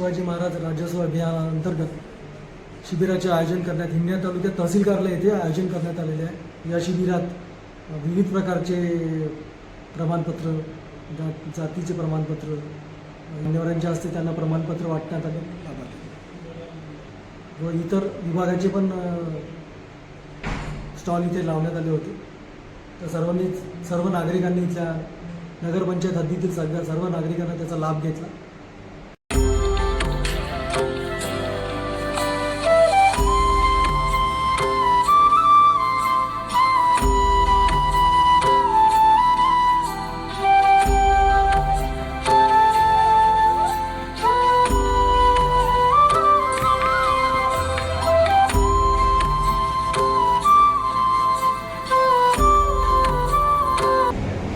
शिवाजी महाराज राज्योत्सव अभियानाअंतर्गत शिबिराचे आयोजन करण्यात हिंगणा तालुक्यात तहसील कार्यालय येथे आयोजन करण्यात आलेले आहे। या शिबिरात विविध प्रकारचे प्रमाणपत्र, जातीचे प्रमाणपत्र, मान्यवरांच्या हस्ते त्यांना प्रमाणपत्र वाटण्यात आले व इतर विभागाचे पण स्टॉल इथे लावण्यात आले होते। तर सर्व नागरिकांनी इथल्या नगरपंचायत हद्दीतील सर्व नागरिकांना त्याचा लाभ घेतला।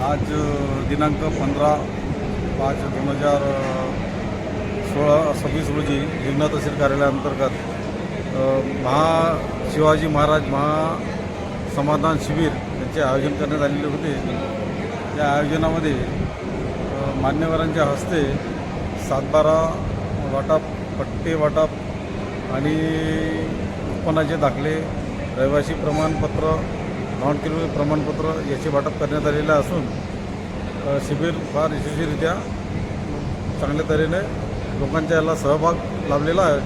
आज दिनांक 15/5/2026 रोजी हिंगणा तहसील कार्यालयाअंतर्गत शिवाजी महाराज महासमाधान शिबिर यांचे आयोजन करण्यात आलेले होते। या आयोजनामध्ये मान्यवरांच्या हस्ते 7/12 वाटप, पट्टे वाटप आणि उत्पन्नाचे दाखले, रहिवासी प्रमाणपत्र, नॉन क्रिमिनल प्रमाणपत्र याचे वाटप करण्यात आलेले असून शिबिर फार यशस्वीरित्या चांगल्या तऱ्हेने लोकांच्या याला सहभाग लाभलेला आहे।